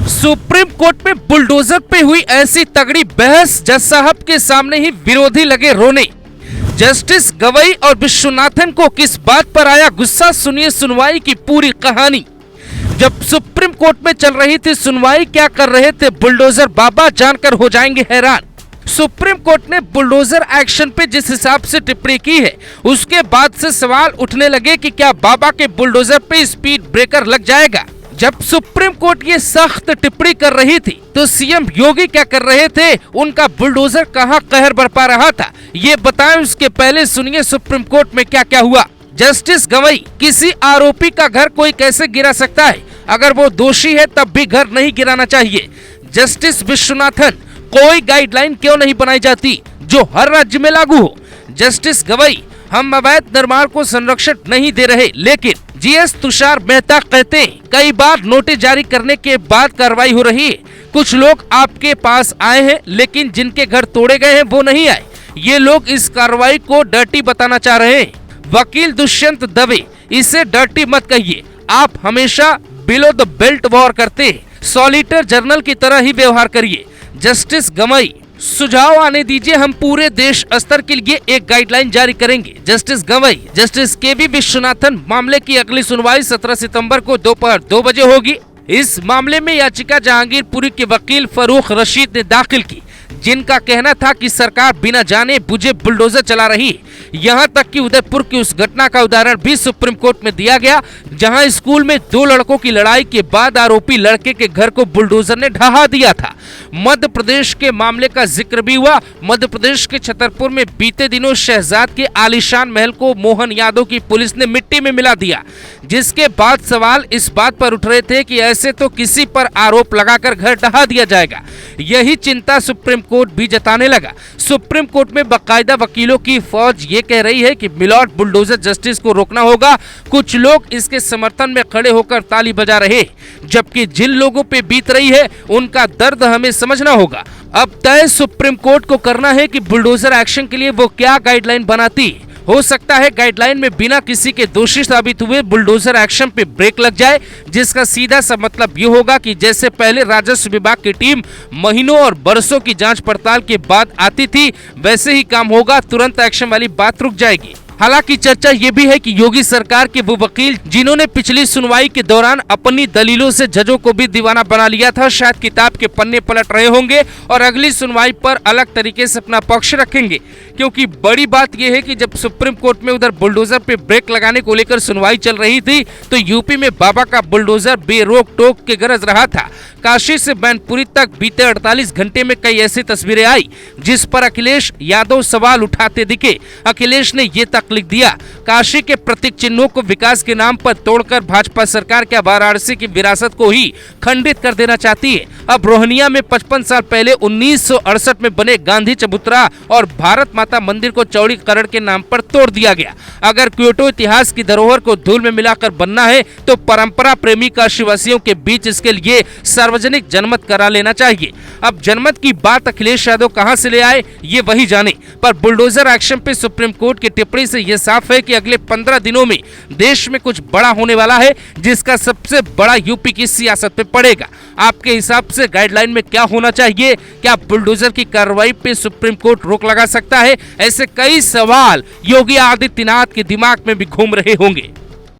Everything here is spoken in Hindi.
सुप्रीम कोर्ट में बुलडोजर पे हुई ऐसी तगड़ी बहस, जज साहब के सामने ही विरोधी लगे रोने। जस्टिस गवई और विश्वनाथन को किस बात पर आया गुस्सा, सुनिए सुनवाई की पूरी कहानी। जब सुप्रीम कोर्ट में चल रही थी सुनवाई, क्या कर रहे थे बुलडोजर बाबा, जानकर हो जाएंगे हैरान। सुप्रीम कोर्ट ने बुलडोजर एक्शन पे जिस हिसाब से टिप्पणी की है, उसके बाद से सवाल उठने लगे कि क्या बाबा के बुलडोजर पे स्पीड ब्रेकर लग जाएगा। जब सुप्रीम कोर्ट ये सख्त टिप्पणी कर रही थी तो सीएम योगी क्या कर रहे थे, उनका बुलडोजर कहां कहर बरपा रहा था, ये बताएं। उसके पहले सुनिए सुप्रीम कोर्ट में क्या क्या हुआ। जस्टिस गवई, किसी आरोपी का घर कोई कैसे गिरा सकता है, अगर वो दोषी है तब भी घर नहीं गिराना चाहिए। जस्टिस विश्वनाथन, कोई गाइडलाइन क्यों नहीं बनाई जाती जो हर राज्य में लागू हो। जस्टिस गवई, हम अवैध निर्माण को संरक्षण नहीं दे रहे, लेकिन जीएस तुषार मेहता कहते हैं कई बार नोटिस जारी करने के बाद कार्रवाई हो रही है। कुछ लोग आपके पास आए हैं, लेकिन जिनके घर तोड़े गए हैं वो नहीं आए। ये लोग इस कार्रवाई को डर्टी बताना चाह रहे हैं। वकील दुष्यंत दवे, इसे डर्टी मत कहिए, आप हमेशा बिलो द बेल्ट वॉर करते हैं, सॉलिटर जर्नल की तरह ही व्यवहार करिए। जस्टिस गवई, सुझाव आने दीजिए, हम पूरे देश स्तर के लिए एक गाइडलाइन जारी करेंगे। जस्टिस गवई, जस्टिस केवी विश्वनाथन, मामले की अगली सुनवाई 17 सितंबर को दोपहर 2 बजे होगी। इस मामले में याचिका जहांगीरपुरी के वकील फरूख रशीद ने दाखिल की, जिनका कहना था कि सरकार बिना जाने बुझे बुलडोजर चला रही है। यहाँ तक कि उदयपुर की उस घटना का उदाहरण भी सुप्रीम कोर्ट में दिया गया, जहां स्कूल में 2 लड़कों की लड़ाई के बाद आरोपी लड़के के घर को बुलडोजर ने ढहा दिया था। मध्य प्रदेश के मामले का जिक्र भी हुआ। मध्य प्रदेश के छतरपुर में बीते दिनों शहजाद के आलीशान महल को मोहन यादव की पुलिस ने मिट्टी में मिला दिया, जिसके बाद सवाल इस बात पर उठ रहे थे कि ऐसे तो किसी पर आरोप लगाकर घर ढहा दिया जाएगा। यही चिंता सुप्रीम कोर्ट भी जताने लगा। सुप्रीम कोर्ट में बाकायदा वकीलों की फौज ये कह रही है कि मिलॉर्ड बुलडोजर जस्टिस को रोकना होगा। कुछ लोग इसके समर्थन में खड़े होकर ताली बजा रहे, जबकि जिन लोगों पे बीत रही है उनका दर्द हमें समझना होगा। अब तय सुप्रीम कोर्ट को करना है कि बुलडोजर एक्शन के लिए वो क्या गाइडलाइन बनाती है। हो सकता है गाइडलाइन में बिना किसी के दोषी साबित हुए बुलडोजर एक्शन पे ब्रेक लग जाए, जिसका सीधा सा मतलब ये होगा कि जैसे पहले राजस्व विभाग की टीम महीनों और बरसों की जांच पड़ताल के बाद आती थी, वैसे ही काम होगा, तुरंत एक्शन वाली बात रुक जाएगी। हालांकि चर्चा ये भी है कि योगी सरकार के वो वकील जिन्होंने पिछली सुनवाई के दौरान अपनी दलीलों से जजों को भी दीवाना बना लिया था, शायद किताब के पन्ने पलट रहे होंगे और अगली सुनवाई पर अलग तरीके से अपना पक्ष रखेंगे। क्योंकि बड़ी बात यह है कि जब सुप्रीम कोर्ट में उधर बुलडोजर पे ब्रेक लगाने को लेकर सुनवाई चल रही थी, तो यूपी में बाबा का बुलडोजर बेरोक टोक के गरज रहा था। काशी से मैनपुरी तक बीते 48 घंटे में कई ऐसी तस्वीरें आई जिस पर अखिलेश यादव सवाल उठाते दिखे। अखिलेश ने ये तक लिख दिया, काशी के प्रतीक चिन्हों को विकास के नाम पर तोड़कर भाजपा सरकार क्या वाराणसी की विरासत को ही खंडित कर देना चाहती है। अब रोहनिया में 55 साल पहले 1968 में बने गांधी चबूतरा और भारत माता मंदिर को चौड़ीकरण के नाम पर तोड़ दिया गया। अगर क्योटो इतिहास की धरोहर को धूल में मिलाकर बनना है तो परंपरा प्रेमी काशीवासियों के बीच इसके लिए सार्वजनिक जनमत करा लेना चाहिए। अब जनमत की बात अखिलेश यादव कहां से ले आए ये वही जाने, पर बुलडोजर एक्शन पे सुप्रीम कोर्ट की टिप्पणी से यह साफ है कि अगले 15 दिनों में देश में कुछ बड़ा होने वाला है, जिसका सबसे बड़ा यूपी की सियासत पे पड़ेगा। आपके हिसाब से गाइडलाइन में क्या होना चाहिए? क्या बुलडोजर की कार्रवाई पे सुप्रीम कोर्ट रोक लगा सकता है? ऐसे कई सवाल योगी आदित्यनाथ के दिमाग में भी घूम रहे होंगे।